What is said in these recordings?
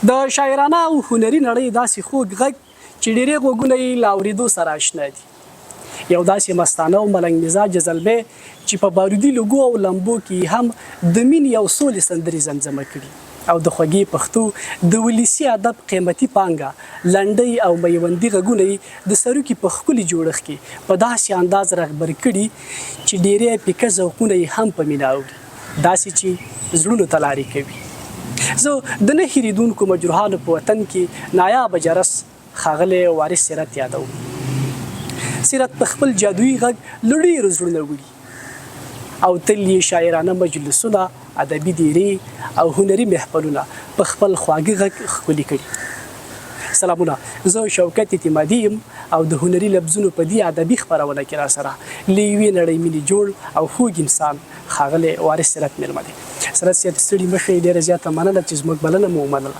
د شاعرانه او هنري نړۍ داسې خوږ غږ چې ډېری غوږونه یې له اورېدو سره اشنا دي. یو داسې مستانه او ملنګ مزاجه زلمی چې په بارودي لوګو او لمبو کې هم د مینې او سولې سندرې زمزمه کړي او د خوږې پښتو د ولسي ادب قیمتي پانګه لنډۍ او میوندي غږونه یې د سروکي په ښکلي جوړښت کې په داسې انداز رهبري کړي چې ډېری پیکه ذوقونه یې هم په مینه اوري، داسې چې زړونو ته لارې کوي. زه د نه هېرېدونکو مجروحانو په وطن کې نایابه جرس ښاغلی وارث سیرت یادوم. سیرت په خپل جادویي غږ له ډېرو زړونه وړي او تل یې شاعرانه مجلسونه، ادبي دیرې او هنري محفلونه په خپل خواږه غږ ښکلي کړي. سلامونه، زه شوکت اعتمادي یم او د هنري لفظونو په دې ادبي خپرونه کې راسره له یوې نړۍ مینې جوړ او خوږ انسان ښاغلی وارث سیرت مېلمه دی. سیرت صاحب ستړي مه شئ، ډېره زیاته مننه چې زموږ بلنه مو ومنله.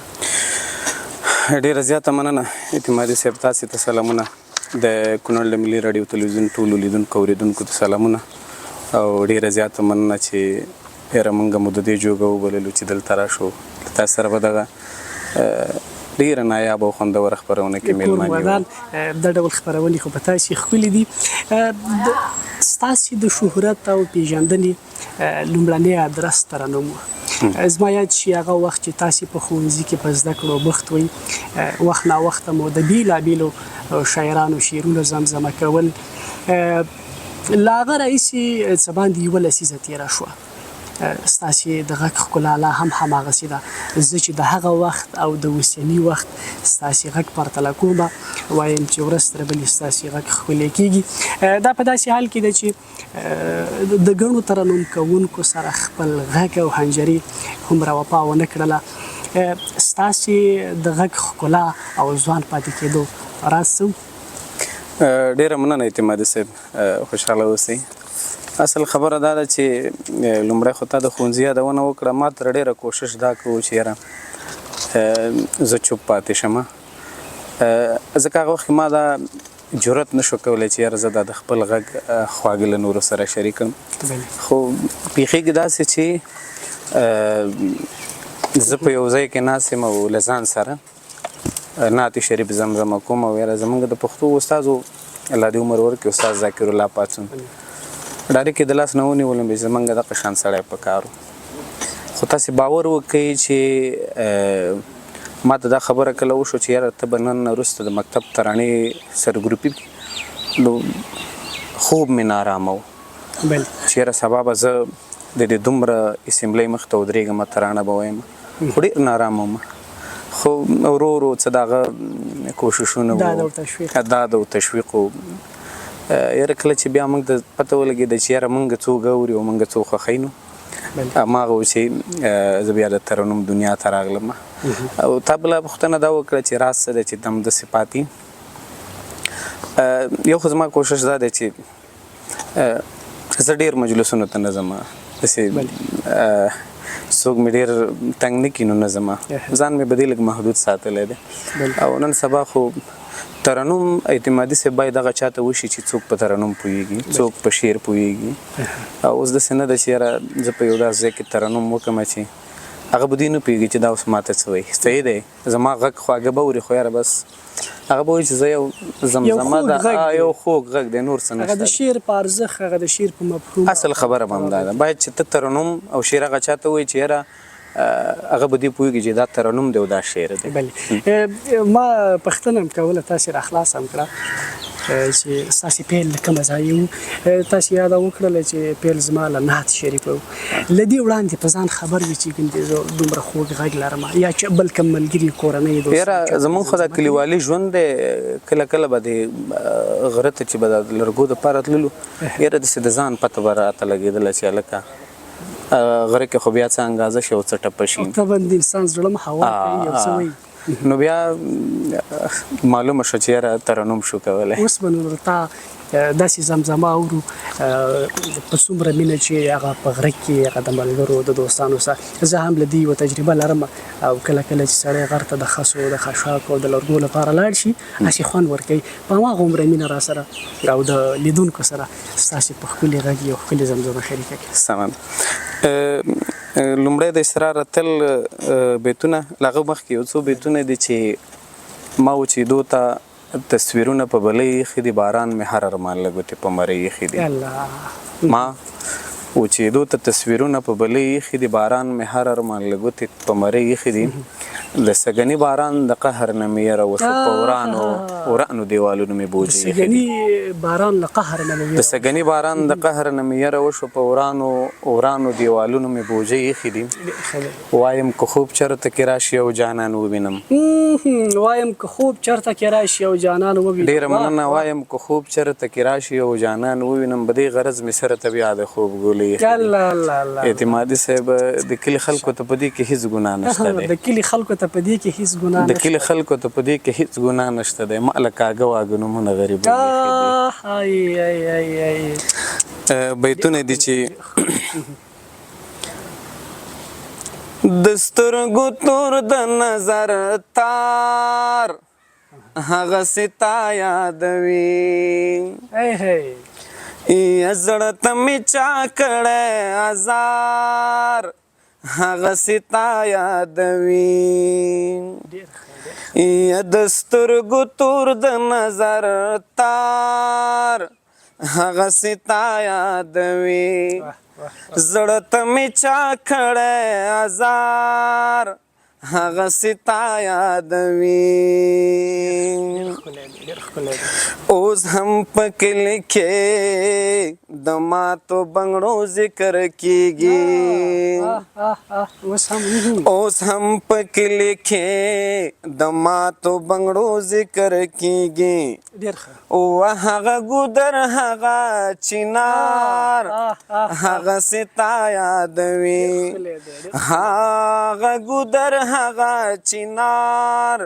ډېره زیاته مننه اعتمادي صاحب، تاسې ته سلامونه. د کونړ د ملي راډیو تلویزیون ټولو لیدونکو اورېدونکو ته سلامونه او ډېره زیاته مننه چې یاره موږ مو د دې جوګه وبللو چې دلته راشو. تاسو سره به دغه ډېره نایابه او خوندوره خپرونه کې میلمانه یو. دا ډول خپرونې خو په تاسې ښکلي دي. ستاسې د شهرت او پیژندنې لومړنی ادرس ترنم و. زما یاد شي هغه وخت چې تاسې په ښوونځي کې په زده کړو بوخت وئ، وخت ناوخته مو د بېلابېلو شاعرانو شعرونه زمزمه کول. له هغه راهیسې څه باندې یوه لسیزه تېره شوه. ستاسې د غږ ښکلا لا هم هماغسې ده. زه چې د هغه وخت او د اوسني وخت ستاسې غږ پرتله کوم وایم چې ورځ تر بلې ستاسې غږ ښکلی کېږي. دا په داسې حال کې ده چې د ګڼو ترنم کوونکو سره خپل غږ او حنجرې هومره وفا ونه کړله. ستاسې د غږ ښکلا او ځوان پاتې کېدو راز څه؟ ډېره مننه اعتمادي صاحب، خوشحاله اوسئ. اصل خبره دا ده چې لومړی خو تا د ښوونځي یادونه وکړه. ما تر ډېره کوشش دا کوو چې یاره زه چوپ پاتې شم، ځکه هغه وخت کې ما دا جرأت نشو کولی چې یاره زه دا د خپل غږ خواږه له نورو سره شریک کړم. خو بیخیږي داسې چې زه په یو ځای کې ناست یم او له ځان سره نعت شریف زمزمه کوم او یاره زموږ د پښتو استازو الله دې عمر ورکړي استاد ذاکر الله پاڅون ډایرکټ د لاس نه ونیولم چې زموږ دغه شان سړی په کار و. خو تاسې باور وکړئ چې ما ته دا خبره کله وشو چې یاره ته به نن وروسته د مکتب ترانې سرګروپي نو خوب مې نارامه و چې یاره سبا به زه د دې دومره اسمبلۍ مخ ته ودرېږم ترانه به وایم، خو ډېر نارامه وم. خو ورو ورو څه دغه کوششونه دا د تشویق و. یاره کله چې بیا موږ د پته ولګېده چې یاره موږ څوک اوري او موږ څوک خوښوي نو هماغه و چې زه بیا د ترنم دنیا ته راغلم. او تا بله پوښتنه دا وکړه چې راز څه دی چې دم داسې پاتې. یو خو زما کوشش دا دی چې زه ډېر مجلسونو ته نه ځم، داسې څوک مې ډېر تنګ نه کړي نو نه ځم، ځان مې به دې لږ محدود ساتلی دی. او نن سبا خو ترنم اعتمادي صاحب باید هغه چاته وشي چې څوک په ترنم پوهېږي، څوک په شعر پوهېږي. او اوس داسې نه ده چې یاره زه په یو داسې ځای کې ترنم وکړم چې هغه به دې نه پوهېږي چې دا اوس ماته څه وایي. صحیح دی، زما غږ خواږه به اوري خو یاره بس هغه به وایي چې زه یو زمزمه ده، یو خوږ غږ دی، نور څه نشته. هغه د شعر په ارزښت، هغه د شعر په مفهوم. اصل خبره به همدا ده، باید چې ته ترنم او شعر هغه چاته وایي چې یاره هغه به دې پوهېږي چې دا ترنم دی او دا شعر دی. ما پوښتنه هم کوله، تاسې راخلاص هم کړه چې ستاسې پیل له کومه ځایه و. تاسې یاده وکړله چې پیل زما له نعت شریف و. له دې وړاندې په ځان خبر وي چې ګندې زه دومره خوږ غږ لرم یا چې بل کوم ملګري کورنۍ دوست؟ یاره زموږ خو دا کلیوالي ژوند دی، کله کله به د غره ته چې به د لرګو دپاره تللو یاره داسې د ځان پته به راته لګېدله چې هلکه غره کې خو بیا څه انګازه شي او څه ټپه شي، طبعا د انسان زړه هوا کوي یو څه وایي. نو بیا معلومه شوه چې یاره ترنم شو کولی. اوس به نو تا داسې زمزمه اورو په څومره مینه چې هغه په غره کې هغه د ملګرو د دوستانو سره. زه هم له دې یوه تجربه لرم او کله کله چې سړی غر ته د خسو د خاشاکو او د لرګو لپاره لاړ شي هسې خوند ورکوي. په هماغه عمره مینه را سره او د لیدونکو سره ستاسې په ښکلي غږ یو ښکلې زمزمه شریکه کړي. سمه لومړی د اسرار اتل بیتونه لغه مخکې یو څو بیتونه دي چې ما وچېدو ته تصویرونه په بلۍ ایښي دي باران مې هر ارمان له ګوتې په مرۍ ایښي دي ما وچېدو ته تصویرونه په بلۍ ایښي دي باران مې هر ارمان له ګوتې په مرۍ ایښي دي د سګني باران د قهر نه مې یره وشو په ورانو دیوالونو مې بوجې ایښي دي د سګني باران د قهر نه مې یره وشو په ورانو دیوالونو مې بوجې ایښي دي وایم که خوب چرته کې راشي او جانان ووینم ډېره مننه وایم که خوب چرته کې راشي او جانان ووینم په دې غرض مې سره ته بیا د خوب ګولې اعتمادي صاحب د کلي خلکو ته په دې کې هېڅ ګناه نشته دی د کلي خلکو ته په دې کې هېڅ ګناه نشته دی ما له کاږه واږه نومونه غریبونه بیتونه دي چې د سترګو تور د نظر تار هغسې تا یادوي زړه ته مې چا کړی ازار هغسې تا یادوي د سترګو تور د نظر تار هغسې تا یادوي زړه ته مې چا کړی ازار هغسې تا یادوي اوس هم په کلي کې د ماتو بنګړو ذکر کېږي اوس هم په کلي کې د ماتو بنګړو ذکر کېږي او هغه ګودر هغه چنار هغسې تا یادوي هغه ګودر هغه چنار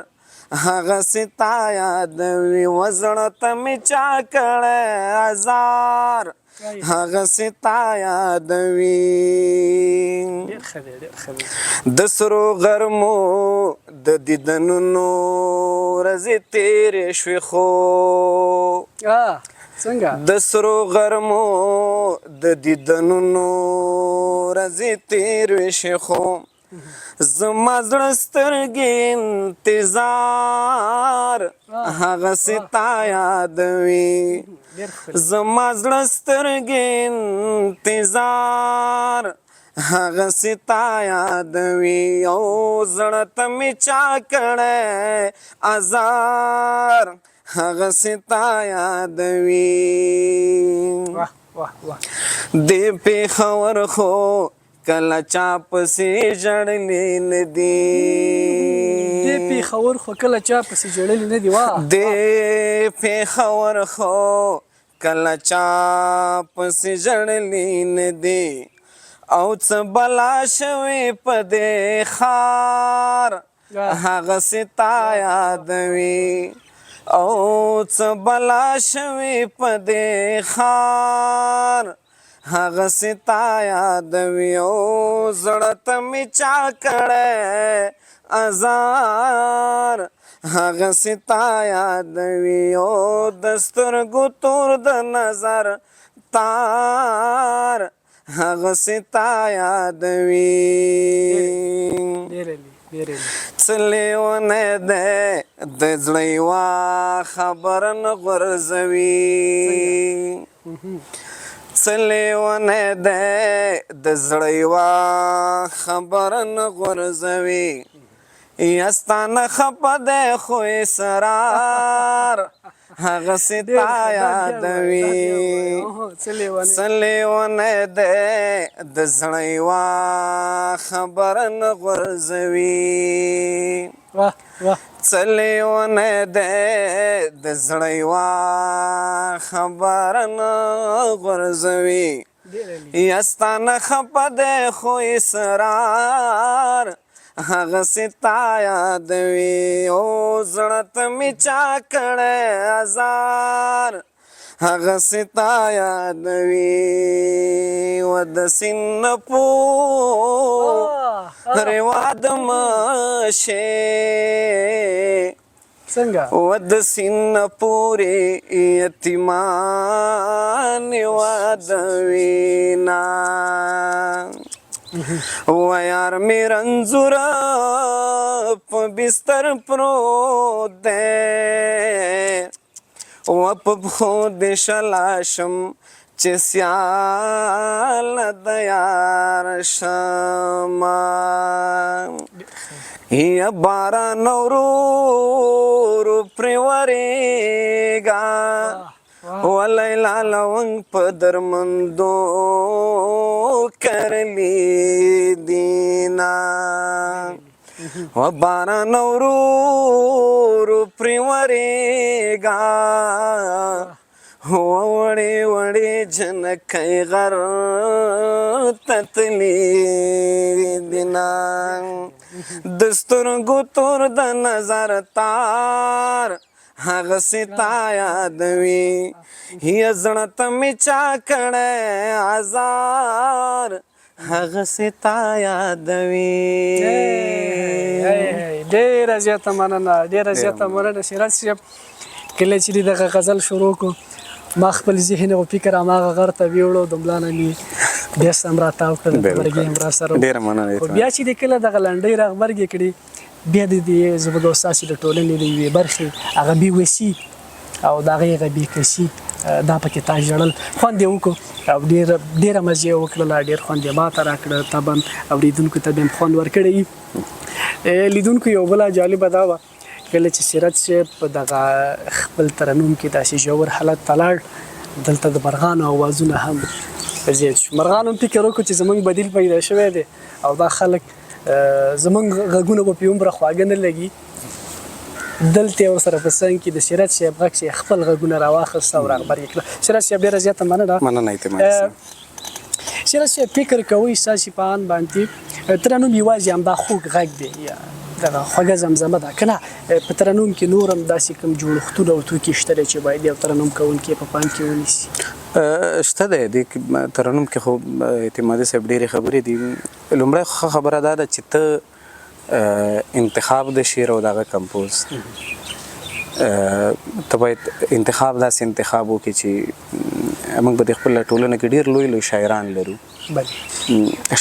هغسې تا یادوي و زړه ته مې چا کړی ازار هغسې تا یادوي د سرو غرمو د دیدنونو ورځې تېرې شوې خو د سرو غرمو د دیدنونو ورځې تېرې شوې خو زما زړه سترګې انتظار هغسې تا یادوي زما زړه سترګې انتظار هغسې تا یادوي او زړه ته مې چا کړی ازار هغسې تا یادوي دې پېښور خو کله چا پسې ژړلې نه دي دې پېښور خو کله چا پسې ژړلې نه دي او څه بلا شوې په دې ښار هغسې تا یادوي او څه بلا شوې په دې ښار هغسې تا یادوي او زړه ته مې چا کړی ازار هغسې تا یادوي او د سترګو تور د نظر تار هغسې تا یادوي څه لیونی دی د زړه یوه خبره نه غورځوي څه لیونی دی د زړه یوه خبره نه غورځوي یا ستا نه خفه دی خو اسرار هغسې تا یادوي څه لیونی دی د زړه یوه خبره نه غورځوي څه لیونی دی د زړه یوه خبره نه غورځوي یا ستا نه خفه دی خو اسرار هغسې تا یادوي او زړه ته مې چا کړی ازار هغسې تا یادوي و د سینګاپور هېواد مشې و د سینګاپور یتیمان یوادوي نه و یار می رنځوره په بستر پروت دی و په پښو دې شلاشم چې سیال د یار شمه یا باران ورو پرې ورېږه ولیلا لونګ په درمندو کرلی دینا و باران ورو پرې ورېږه وړې وړې جنکۍ غر تتلی دینا د سترګو تور د نظر تار هغسې تا یادوي یا زړه ته مې چا کړی ازار هغسې تا یادوي ډېره زیاته مننه سراج صاحب کله چې دغه غزل شروع کو ما خپل ذهن او فکر هماغه غر ته ویوړو د ملا نه مې بیا سم راتاو کړل غبرګې هم راسره ډېره مننه بیا چې د کله دغه لنډۍ راغبرګې کړي بیا د زموږ استاسې د ټولنې د یوې برخې هغه بې وسي او د هغې هغه بې کسي دا پکې تا ژړل خوند یې وکړو او ډېره مزې یې وکړله ډېر خوند یې ماته راکړه طبعا اورېدونکو ته به هم خوند ورکړی لیدونکو یو بله جالبه دا وه کله چې سراج صاحب په دغه خپل ترنم کې داسې ژور حالت ته لاړ دلته د مرغانو اوازونه هم زیات شو مرغانو هم فکر وکړو چې زموږ بدیل پیدا شوی دی او دا خلک زموږ غږونه به پرې هومره خواږه نه لګي دلته یې ورسره په څنګ کې د سراج صاحب غږ چې خپل غږونه راواخیسته او راغبرګې کړه سراج صاحب ډېره زیاته مننه اعتماد سراج صاحب فکر کوئ ستاسې په اند باندې ترنم یوازې همدا خوږ غږ دی یا دغه خوږه زمزمه ده که نه په ترنم کې نور هم داسې کوم جوړښتونه او توکي شته دی چې باید یو ترنم کوونکی په پام کې ونیسي شته دی د ترنم کې خو اعتمادي صاحب ډېرې خبرې دي لومړی ښه خبره دا ده چې ته انتخاب د شعر او دغه کمپوز ته باید انتخاب داسې انتخاب وکړي چې موږ به د خپل ټولنه کې ډېر لوی شاعران لرو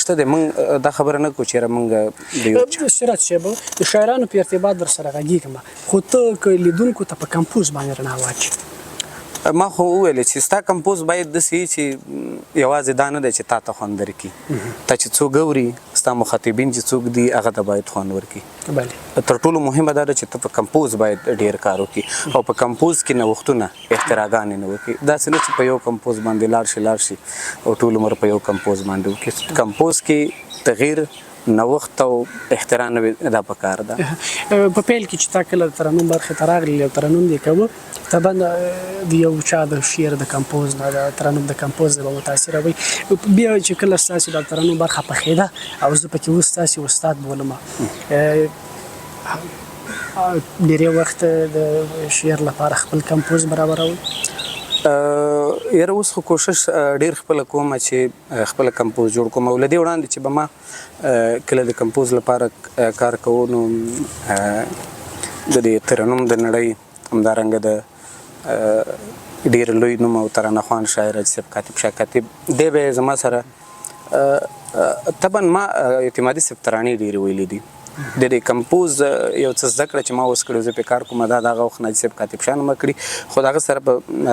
شته دی موږ دا خبره نه کوو چېرې موږ سراج صاحب د شاعرانو په ارتباط درسره غږېږم خو ته که لیدونکو ته په کمپوز باندې رڼا واچي ما خو وویل چې ستا کمپوز باید داسې وي چې یوازې دا نه دی چې تا ته خوند درکړي تا چې څوک اوري ستا مخاطبین چې څوک دي هغه ته باید خوند ورکړي تر ټولو مهمه دا ده چې ته په کمپوز باید ډېر کار وکړي او په کمپوز کې نوښتونه اختراګانې نه وکړي داسې نه چې په یو کمپوز باندې لاړ شي او ټول عمر په یو کمپوز باندې وکړي کمپوز کې تغییر نوښت او اختراع دا پکار ده په پیل کې چې تا کله ترنم برخې ته راغلی او ترنم دې کوه طبعا د یو چا د شعر د کمپوز نه د ترنم د کمپوز نه به متاثره وي بیا چې کله ستاسې د ترنم برخه پخېده او زه پکې اوس ستاسې استاد بولم ډېری وخت د شعر لپاره خپل کمپوز برابروئ یاره اوس خو کوشش ډېر خپله کوم چې خپله کمپوز جوړ کوم او له دې وړاندې چې به ما کله د کمپوز لپاره کار کوو نو د دې ترنم د نړۍ همدارنګه د ډېر لوی نوم او ترانه خوان شاعر صاحب کاتب شاه کاتب دی به یې زما سره طبعا ما اعتمادي صاحب ترانې ډېرې ویلي دي د دې کمپوز یو څه زده کړه چې ما اوس کړی زه پې کار کوم دا د هغه وخت ناجي صاحب کاتب شاه نومه کړي خو د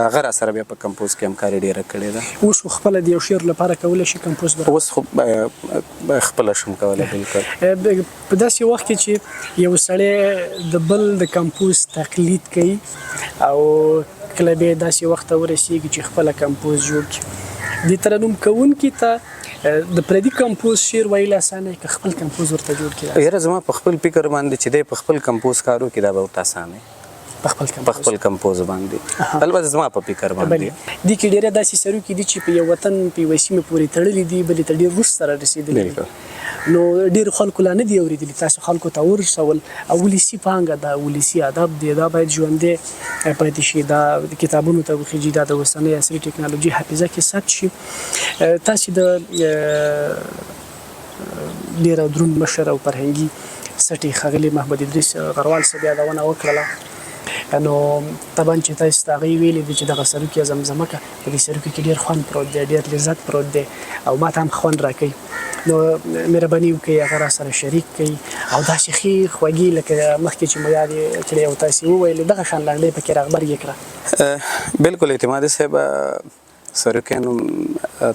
هغه راسره بیا په کمپوز کې همکاري ډېره کړې ده اوس خو خپله د یو شعر لپاره کولی شي کمپوز اوس خو خپله شم کولی بالکل په داسې وخت کې چې یو سړی د بل د کمپوز تقلید کوي او کله بیا داسې وخت ته ورسېږي چې خپله کمپوز جوړ کړي د ترنم کوونکي ته د پردي کمپوز شعر ویل اسانه که خپل کمپوز ورته جوړ کړي یاره زما په خپل فکر باندې چې دی په خپل کمپوز کار وکړي دا به ورته اسانه په خپل کمپوز باندې البته زما په فکر باندې دې کې ډېره داسې سروکي دي چې په یو وطن په یوه سیمه پورې تړلي دي بلې ته ډېر وروسته رارسېدلي دي نو ډېرو خلکو لا نه دي اورېدلي تاسو خلکو ته ورسول او ولسي پانګه ده ولسي ادب دی دا باید ژوندی پاتې شي دا کتابونو ته وخیږي دا د اوسنۍ عصري ټکنالوژي حافظه کې ثبت شي تاسې د ډېره دروند مشر او فرهنګي سټې ښاغلي محمد ادریس غروال صاحب یادونه وکړله نو طبعا چې تاسو ته هغې ویلي دي چې دغه سروکي زمزمه که په دې سروکي کې ډېر خوند پروت دی ډېر لذت پروت دی او ما ته هم خوند راکوي نو مهرباني وکړئ هغه راسره شریک کړئ او داسې ښې خوږې لکه مخکې چې مو یادې کړې او تاسې وویلې دغه شان لنډۍ پکې راغبرګې کړه. بالکل اعتمادي صاحب سرکانو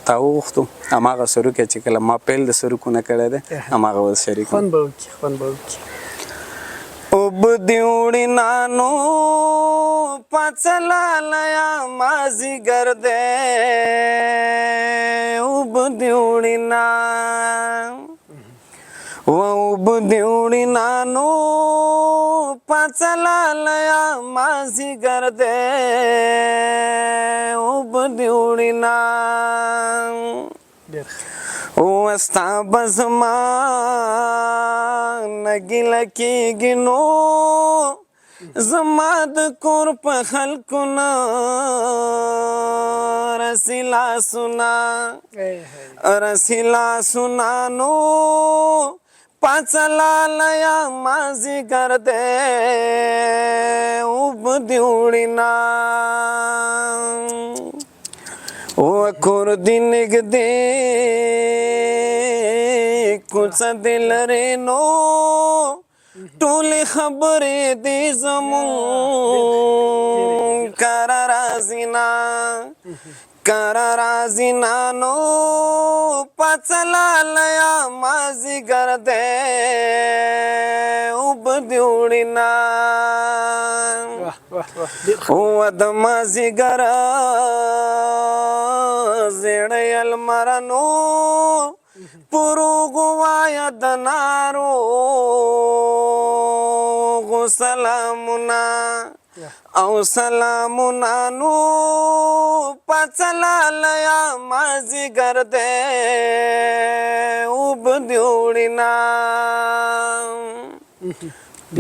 تا وغوښتو هماغه سرک چې کله ما پیل د سرکونه کړی دی هماغه ورس شریک خوند به وکړي. اوب دې وړي نانو پڅلالیه مازدیګر دی اوب دې وړي اوب دې وړي نانو پڅلالیه مازدیګر دی اوب دې وړي وستا بزما نګیله کېږي نو زما د کور په خلکو نه رسي لاسونه نو پڅلالیه مازدیګر دی اوب دې وړي کور دې نږدې کوڅه دې لرې نو ټولې خبرې دې زموږ کره راځي نه نو پڅلالیه مازدیګر دی اوب دې وړي د مازدیګر زیړی المرنو پروغ وایه د ناروغو سلامونه او سلامونه نو پڅلالیه مازدیګر دی اوب دې وړي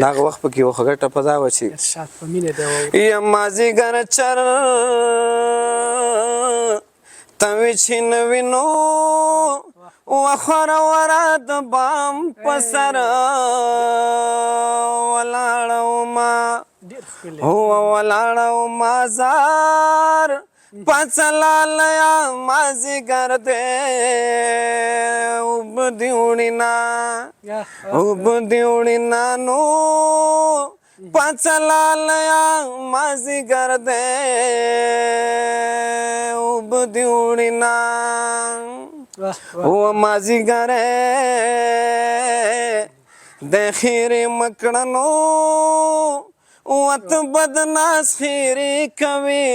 داغه وخت پکې یو خوږه ټپه دا وه چې یم مازدیګر چر ته چې نه وینو وخوره وره د بام په سر ولاړه زار پڅلالیه مازدیګر دی اوب دې وړي نو پڅلالیه مازدیګر دی اوب دې وړي مازدیګر د خیرې مکړنو وت بدناس خیرې کوي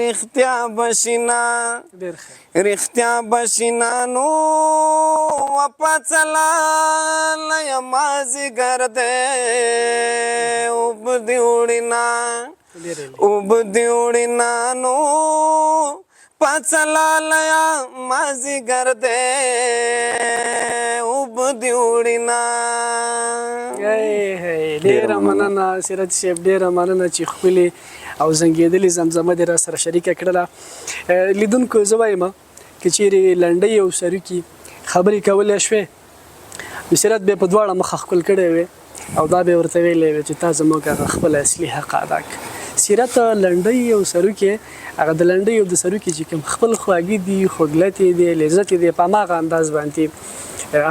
رښتیا بشینا نو پڅلالیه مازدیګر دی اوب دې وړي نو پڅلالیه مازدیګر دی اوب دې وړي ډېره مننه سیرت صاحب ډېره مننه چې ښکلې او زنګېدلې زمزمه دې را سره شریکه کړله. لیدونکو زه وایم که چیرې لنډۍ او سروکي خبرې کولی شوې نو سیرت به په دواړه مخه ښکل کړی وې او دا به ورته ویلی وې چې تا زموږ هغه خپل اصلي حق ادا کړه. سیرت لنډۍ او سروکي هغه د لنډۍ او د سروکي چې کوم خپل خواږه دي خوږلتې دي لذت دي په هماغه انداز باندې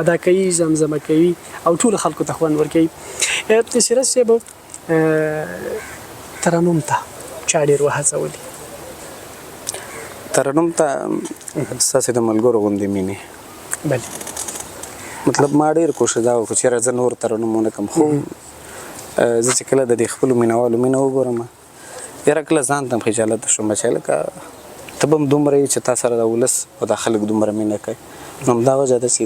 ادا کوي زمزمه کوي او ټول خلکو ته خوند ورکوي. سیرت صاحب ترنم ته چا ډېر وهڅولي؟ ترنم ته ستاسې د ملګرو غوندې مینې مطلب ما ډېر کوشش دا وکړو چې زه نور ترنم ونه کړم خو زه چې کله د دې خپلو مینهوالو مینه وګورم یاره کله ځان ته هم خجالت شوم چې لکه ته به هم دومره یې چې تا سره د ولس او د خلک دومره مینه کوي نو همدا وجه ده چې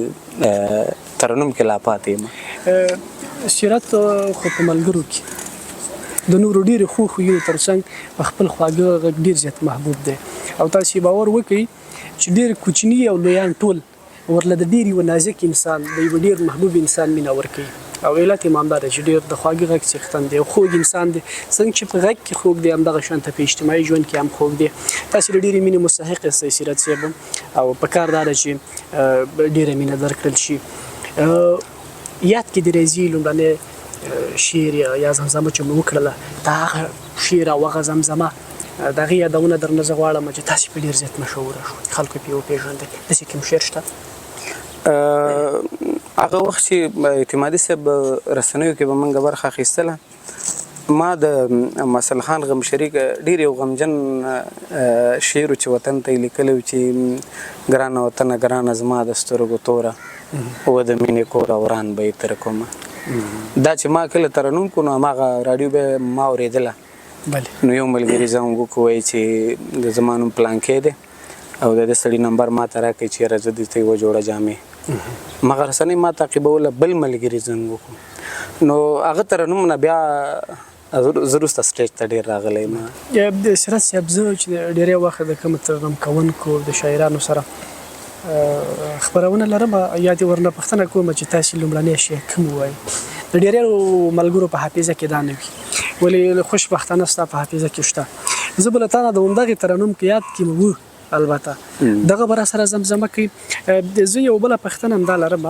ترنم کې لا پاتې یم. سیرت خو په ملګرو کې د نورو ډېرو ښو خویونو تر څنګ په خپل خواږه غږ ډېر زیات محبوب دی او تاسې باور وکړئ چې ډېر کوچني او لویان ټول ورله د ډېر یو نازک انسان د یو ډېر محبوب انسان مینه ورکوي او علت یې همدا ده چې ډېر د خواږه غږ څښتن دی او خوږ انسان دی څنګه چې په غږ کې خوږ دی همدغه شانته په اجتماعي ژوند کې هم خوږ دی. تاسې د ډېرې مینې مستحق یاستئ سیرت صاحب او پکار دا ده چې ډېره مینه درکړل شي. یاد کې د راځي لومړنی شعر یا زمزمه چې مو وکړله دا هغه شعر او هغه زمزمه دغه یادونه درنه زه غواړم چې تاسې په ډېر زیات مشهوره شوئ خلکو پرې وپېژندئ داسې کوم شعر شته هغه وخت چې اعتمادي صاحب رسنیو کې به موږ برخه اخیستله ما د مسل خان غم شریک ډېر یو غمجن شعر چې وطن ته یې لیکلی و چې ګرانه وطنه ګرانه زما د سترګو توره و د مینې کوره وران به یې تر کومه دا چې ما کله ترنم کو نو هماغه راډیو به ما اورېدله نو یو ملګري زموږ وایي چې د زما نوم پلانکی دی او د دې سړي نمبر ما ته راکړئ چې یاره زه دې ته یوه جوړه جامې مغه رسنۍ ما تعقیبوله بل ملګري زنګ وکړو نو هغه ترنم نه بیا زه وروسته سټیج ته ډېر راغلی یم سیرت صاحب زه چې ډېری وخت د کوم ترنم کوونکو د شاعرانو سره خبرونه لرم یا دې ورنه پوښتنه کوم چې تاسې لومړنی شعر کوم ووایي د ډېرو ملګرو په حافظه کې دا نه وي ولې خوشبختانه ستا په حافظه کې شته زه به له تا نه د همدغې ترنم کې یاد کې مو البته دغه به راسره زمزمه کوي زه یو بله پوښتنه همدا لرم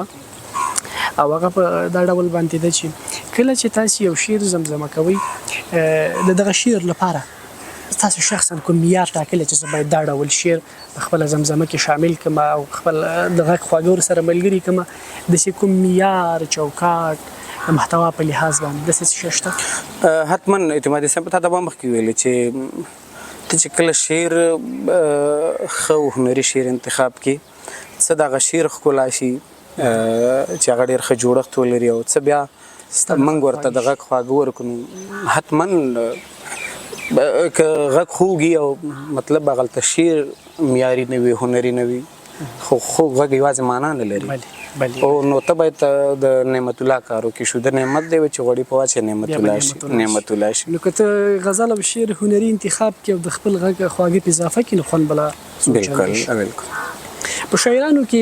او هغه په دا ډول باندې ده چې کله چې تاسې یو شعر زمزمه کوئ د دغه شعر لپاره تاسو شخصا کوم معیار ټاکلی چې زه باید دا ډول شعر په خپله زمزمه کې شامل کړم او خپل د غږ خواږه ورسره ملګري کړم داسې کوم معیار چوکاټ د محتوا په لحاظ باندې داسې څه شته حتما اعتمادي صاحب تا ته به مخکې ویلې چې ته چې کله شعر ښه هنري شعر انتخاب کړي څه دغه شعر ښکلا شي چې هغه ډېر ښه جوړښت ولري او څه بیا موږ ورته د غږ خواږه ورکړو حتما که غږ خوږي او مطلب هغلته شعر معیاري نه وي هنري نه وي خو غږ یوازې معنا نه لري او نو ته باید د نعمت الله کار وکړې شو د نعمت دی چې غوړي په واچې نعمت الله شي نو که ته غزل او شعر هنري انتخاب کړې او د خپل غږ خواږه په اضافه کړې نو خوند بله بالکل په شاعرانو کې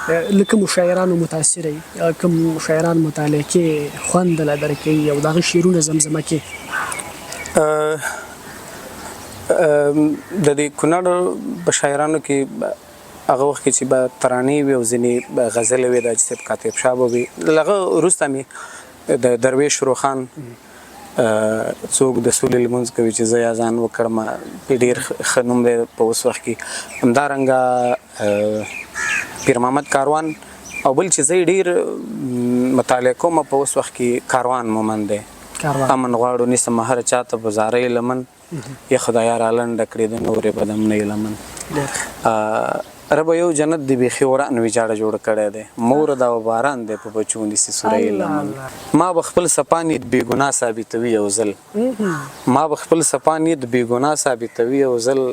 له کومو شاعرانو متاثره یي کوم شاعران مطالعه کې خوند له درکوي او د هغه شعرونه زمزمه کې د دې کونړ په شاعرانو کې هغه وخت کې چې به ترانې وي او ځینې غزلې وي دا چې صاحب کاتب شاه به وي له هغه وروسته مې د درویش روخان څوک د سولې لمونځ کوي چې زه یې اذان وکړم ډېر ښه نوم دی په اوس وخت کې همدارنګه پیر محمد کاروان او بل چې زه یې ډېر مطالعه کوم په اوس وخت کې کاروان مومند دی امن غواړو نیسم هر چاته په زارۍ لمن یا خدایا را لنډه کړې د نورې به دم نه یې لمن ربه یو جنت دی بیخي وران ویجاړه جوړ کړی دی مور دا و باران دی په بچو نیسي سوری لمن ما به خپل سپانیت بېګناه ثابتوي یو ځل ما به خپل سپانیت بېګناه ثابتوي یو ځل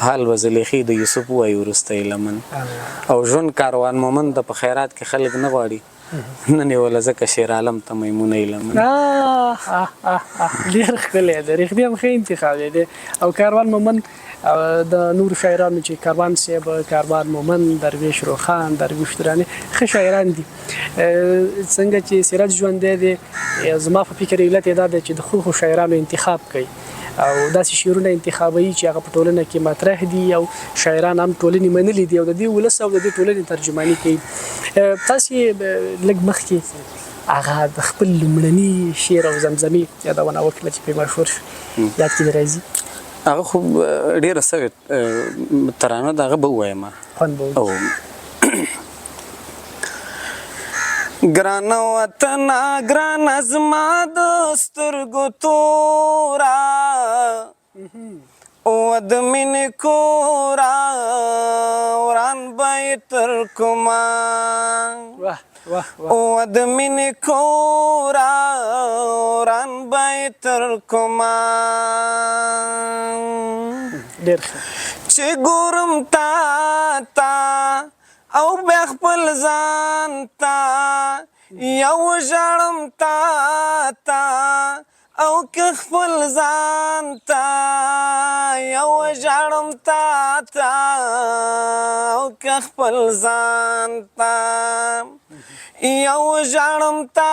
حال به زلیخي د یوسف ووایي وروستی لمن او ژوند کاروان مومند د په خیرات کې خلک نه غواړي نن یې وله ځکه شیر عالم ته میمونۍ لمن ډېر ښکلی دی رښتیا هم ښه انتخاب دی او کاروان مومند د نورو شاعرانو چې کاروان صاحب کاروان مومند درویش روخان درویش دراني ښه شاعران دي څنګه چې سیرت ژوندی دی زما په فکر علت یې دا دی چې د ښو شاعرانو انتخاب کوي او داسې شعرونه انتخابوي چې هغه په ټولنه کې مطرح دي او شاعران هم ټولنې منلي دي او د دې ولس او د دې ټولنې ترجماني کوي تاسې لږ مخکې هغه د خپل لومړني شعر او زمزمې یادونه وکړله چې پرې مشهور یاد کې دې راځي هغه خو ډېره سوې ترانه د هغه به ووایم خوند به ګرانه وطنه ګرانه زما د سترګو توره و د مینې کوره وران به یې تر کومه و د مینې کوره وران به یې تر کومه چې ګورم تا او بیا خپل ځان ته یو ژاړم تا او که خپل ځان ته یو ژاړم تا او که خپل ځان ته یو ژاړم تا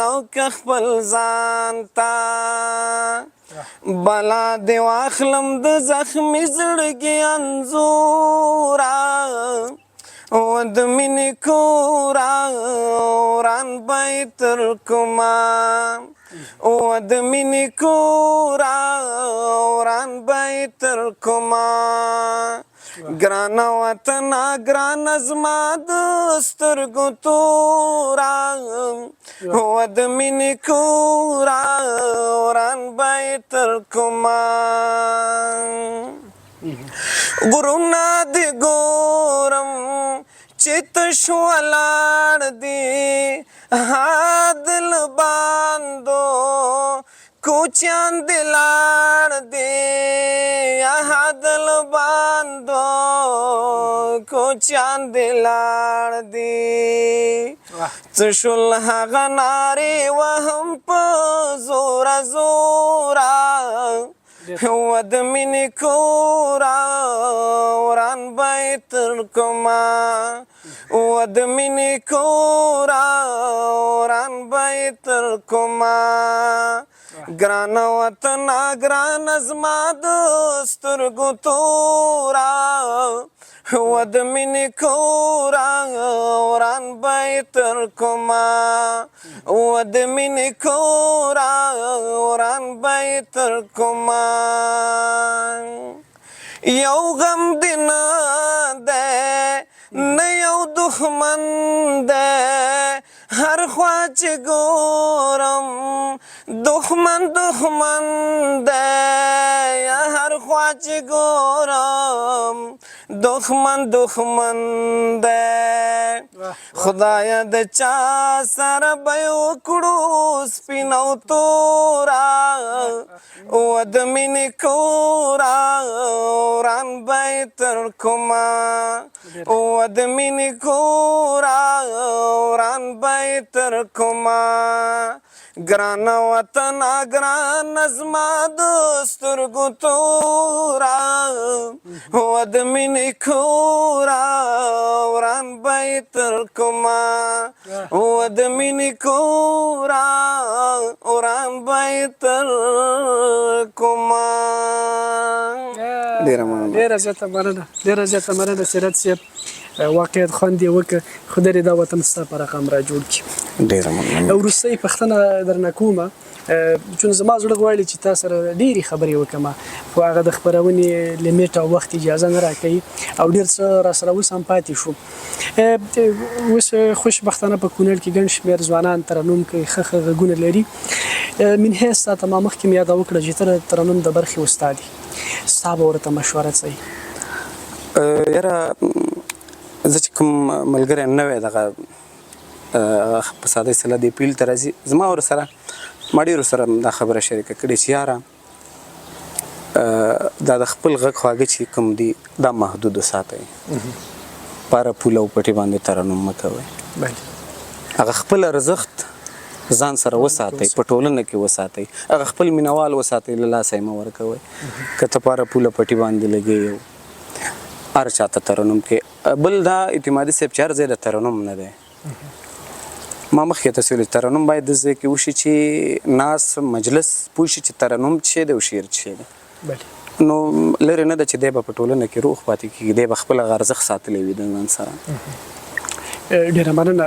او که خپل ځان ته بلا دې واخلم د زخمي زړګي انځوره و د مینې کورا وران به تر کومه و د مینې کورا وران به تر کومه ګرانه وطنه ګرانه زما د سترګو توره و د مینې کورا وران به تر کومه غرونه دې ګورم چې تش ولاړ دي دل باندو کوچیان دې لاړ دي دل باندو کوچیان دې لاړ دي څه شول هغه نارې وهم په زوره زوره و د مینې کورا وران به تر کومه و د مینې کورا وران به تر کومه ګرانه وطنه ګرانه زما د سترګو توره و د مینې کورا وران به تر کومه و د مینې کورا وران به تر کومه یو غم دې نه دی نه یو دښمن دی هر خوا چې ګورم دښمن دښمن دی هر خوا چې ګورم دښمن دښمن دی خدایه د چا سره به یې وکړو سپین او توره و د مینې کورا وران به یې تر کومه و د مینې کورا وران به یې تر کومه ګرانه وطنه ګرانه زما د سترګو توره و د مینې کورا وران به یې تر کومه و د مینې کورا وران به یې تر کومه. ډېره زیاته مننه ډېره زیاته مننه سیرت صاحب واقعیت خوند یې وکړه خدای دې دا وطن ستا په رقم را جوړ کړي. ډېره مننه. وروستۍ پوښتنه درنه کومه چون زما زړه غواړي چې تا سره ډېرې خبرې وکړم خو هغه د خپرونې لیمیټ او وخت اجازه نه راکوي او ډېر څه راسره اوس هم پاتې شو. اوس خوشبختانه په کونړ کې ګڼ شمېر ځوانان ترنم کوي ښه ښه غږونه لري. من حیث تا ما مخکې مې یاده وکړه چې ته د ترنم د برخې استاد یې ستا به ورته مشوره څه وي؟ یاره زه چې کوم ملګری نوی دغه په ساده اصطلاح دې پیل ته راځي زما ورسره ما ډېرو سره دا خبره شریکه کړې چې یاره دا د خپل غږ خواږه چې کوم دي دا محدود وساتئ پاره پوله او پټي باندې ترنم مه کوئ هغه خپل ارزښت ځان سره وساتئ په ټولنه کې وساتئ هغه خپل مینوال وساتئ له لاسه یې مه ورکوئ که ته پاره پوله پټي باندې لګې هر چاته ترنم کې بل دا اعتمادي صاحب چې هر ځای د ترنم نه دی ما مخکې ته ویلي ترنم باید د ځای کې وشي چې ناس مجلس پوه شي چې ترنم څه دی او شعر څه دی نو لرې نه ده چې دی به په ټولنه کې روغ پاتې کېږي دی به خپل هغه ارزښت ساتلی وي د ځان سره. ډېره مننه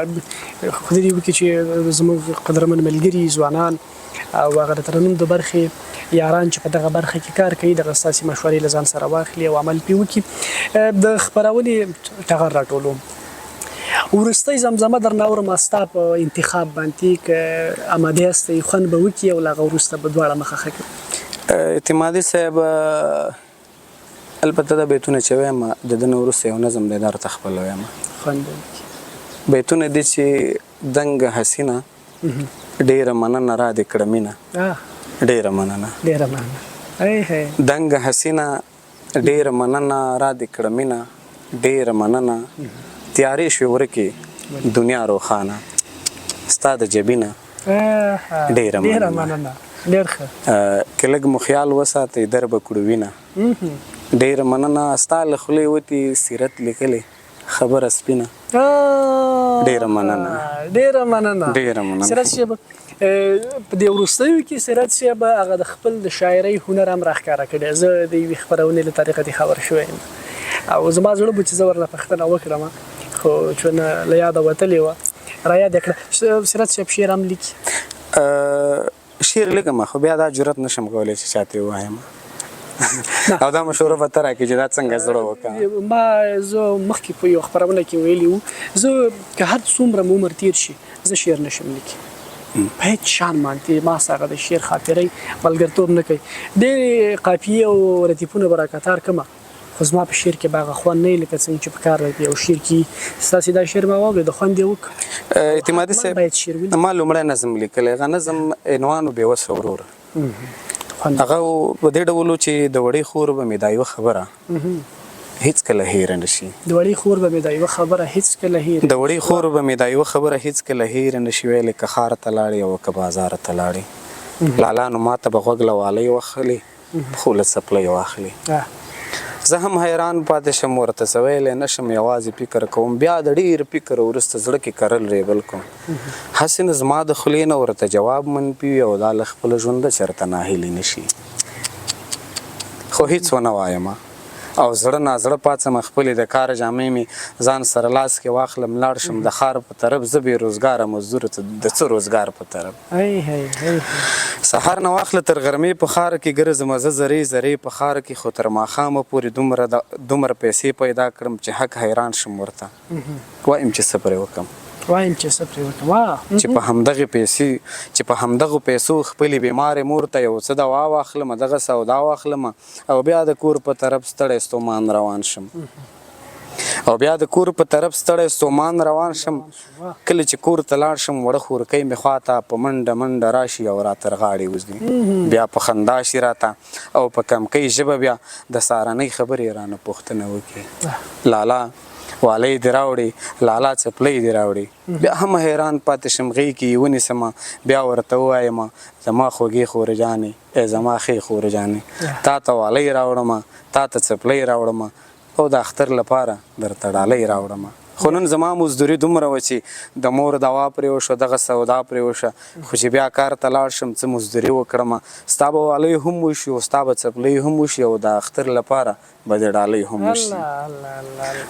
خدای دې وکړي چې زموږ قدرمن ملګري ځوانان او هغه د ترنم د برخې یاران چې په دغه برخه کې کار کوي دغه ستاسې مشورې له ځان سره واخلي او عمل پرې وکړي. د خپرونې ټغر راټولوم وروستی زمزمه درنه اورم ستا په انتخاب باندې که اماده یاستئ خوند به وکړي او له هغه وروسته به دواړه مخه ښه کړي. اعتمادي صاحب البته دا بیتونه چې وایم د ده نه وروسته یو نظم دی دا راته خپل وایم خوند به وکړي. بیتونه دي چې دنګه حسینه ډېره مننه را دې کړه مینه ډېره مننه ډېره مننه دنګه حسینه ډېره مننه را دې کړه مینه ډېره مننه تیارې شوې ورکې دنیا روښانه ستا د جبینه ډېره مننه ډېر ښه که لږ مو خیال وساتئ در به کړو وینه ډېره مننه ستا له خولې وتې سیرت لیکلې خبره سپینه ډېره مننه ډېره مننه ډېره مننه. سیرت صاحب په دې وروستیو کې سیرت صاحب هغه د خپل د شاعرۍ هنر هم راښکاره کړی. زه د یوې خپرونې له طریقه دې خبر شوی یم او زما زړه به چې زه ورنه پوښتنه وکړم خو چون له یاده وتلې وه را یاد یې کړه سیرت صاحب شعر هم لیکي شعر لیکم خو بیا دا جرأت نشم کولی چې چاته یې ووایم او دا مشوره به ته راکړې چې دا څنګه زړه وکړه ما زه مخکې په یو خپرونه کې ویلي وو زه که هر څومره مو عمر تیر شي زه شعر نشم لیکي په هیڅ شان باندې ما سره د شعر خاطرې ملګرتوب نه کوي ډېرې قافیې او ردیفونه به راکتار کړمه خو زما په شعر کې به هغه خوند نه وي لکه څنګه چې په کار راځي یو شعر کې ستاسې دا شعر ما واورېد خوند یې وکړ اعتمادي صاحب ما لومړی نظم لیکلی هغه نظم عنوان و بېوسه وروره هغه په دې ډول و چې د وړې خور به مې دا یوه خبره هیڅکله هیره نشي د وړې خور به مې دا یوه خبره هیڅکله هیره د وړې خور به مې دا یوه خبره هیڅکله هیره نشي ویلې که ښار ته لاړې او که بازار ته لاړې لالا نو ما ته به غوږ له والۍ واخلي پښو له څپلۍ واخلي زه هم حیران پاتې شم ورته څه ویلی نشم یوازې فکر کوم بیا د ډېر فکر وروسته زړه کې کرل ریبل کوم هسې نه زما د خولې نه ورته جواب منفي وي او دا له خپله ژونده چېرته ناهیلي نشي خو هېڅ ونه وایم او زړه نازړه پاڅم خپلې د کار جامې مې ځان سره لاس کې واخلم لاړ شم د ښار په طرف زه بې روزګاره مزدور د څه روزګار په طرف سهار نه واخله تر غرمې په ښار کې ګرځم زه زرې زرې په ښار کې خو تر ماښامه پورې دومره پیسې پیدا کړم چې حق حیران شم ورته وایم چې څه پرې وکړم چې په همدغو پیسو خپلې بیمارې مور ته یو څه دوا واخلم دغه سودا واخلم او بیا د کور په طرف ستړی ستومان روان شم کله چې کور ته لاړ شم وړه خورکۍ مې خواته په منډه منډه راشي او را تر غاړې وځي بیا په خندا شي راته او په کمکۍ ژبه بیا د سارنۍ خبرې رانه پوښتنه وکړي لالا والۍ دې راوړې لالا څپلۍ دې راوړې بیا هم حیران پاتې شم غېږ کې یې ونیسمه بیا ورته ووایم زما خوږې خورې جانې ای زما ښې خورې جانې تا ته والۍ راوړمه تا ته څپلۍ راوړمه او د اختر لپاره درته ډالۍ راوړمه خو نن زما مزدوري دومره وه چې د مور دوا پرې وشوه دغه سودا پرې وشه خو چې بیا کار ته لاړ شم څه مزدوري وکړمه ستا به والۍ هم وشي او ستا به څپلۍ هم وشي او د اختر لپاره به د ډالۍ هم وشي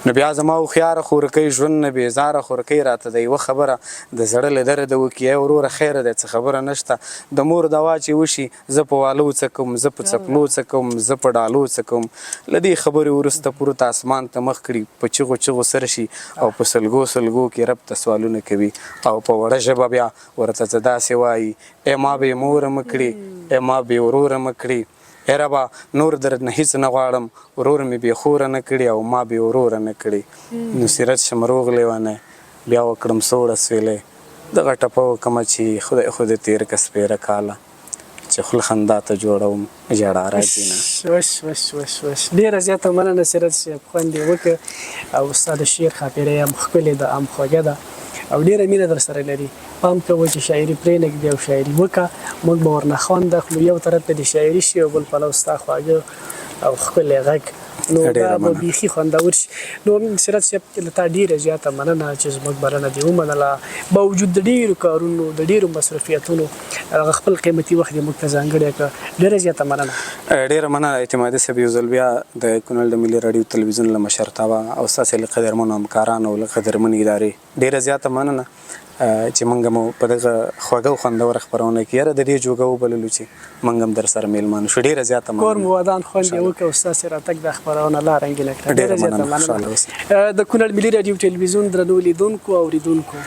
نو بیا زما هوښیاره خورکۍ ژوند نه بېزاره خورکۍ راته د یوه خبره د زړه له درده وکړي ای وروره خیره دی څه خبره نشته د مور دوا چې وشي زه په والو څه کوم زه په څپلو څه کوم زه په ډالو څه کوم له دې خبرې وروسته پورته اسمان ته مخ کړي په چغو چغو سر شي او په سلګو سلګو کې رب ته سوالونه کوي او په وړه ژبه بیا ورته څه داسې وایي ای ما بې موره مه کړي ای ما بې وروره مه کړي ای ربه نور در نه هېڅ نه غواړم ورور مې بې خوره نه کړي او ما بې وروره نه کړي نو سیرت شم روغ لیونی بیا وکړم سوړه سویلې دغه ټپه وکړمه چې خدای خو دې تېر که سپېره کاله چې خوله خندا ته جوړوم ژړا راځي نه ډېره زیاته مننه سیرت صاحب خوند یې وکړ او ستا د شعر خاطره هم ښکلې ده هم خوږه ده او ډېره مینه در سره لري پام کوه چې شاعري پرېنږدي او شاعري وکړه موږ به ورنه خوند اخلو یو طرف ته د شاعري شي او بل پلو ستا خواږه او ښکلی غږ نو دا به بیخي خوندور شي نو سیرت صاحب له تا ډېره زیاته مننه چې زموږ بلنه دې ومنله باوجود د ډېرو کارونو د ډېرو مصروفیتونو هغه خپل قیمتي وخت یې موږ ته ځانګړی کړه ډېره زیاته مننه ډېره مننه اعتمادي صاحب یو ځل بیا د کونړ د ملي راډیو تلویزیون له مشرتابه او ستاسې له قدرمنو همکارانو او له قدرمنې ادارې ډېره زیاته مننه چې موږ مو په دغه خوږه او خوندوره خپرونه کې یاره د دې جوګه وبللو چې موږ هم در سره میلمانه شو ډېره زیاته مننه کور مو ودان خوند یې وکړ او ستاسې راتګ دا خپرونه لا رنګینه کړه ډېره زیاته مننه د کونړ ملي راډیو تلویزیون درنو لیدونکو او اورېدونکو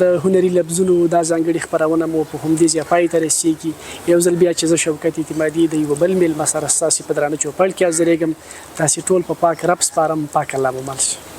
د هنري لفظونو دا ځانګړې خپرونه مو په همدې ځای پای ته رسېږي یو ځل بیا چې زه شوکت اعتمادي د یوه بل میلمه سره ستاسې په درانه چوپړ کې حاضرېږم تاسې ټول په پاک رب سپارم پاک الله مو مل شي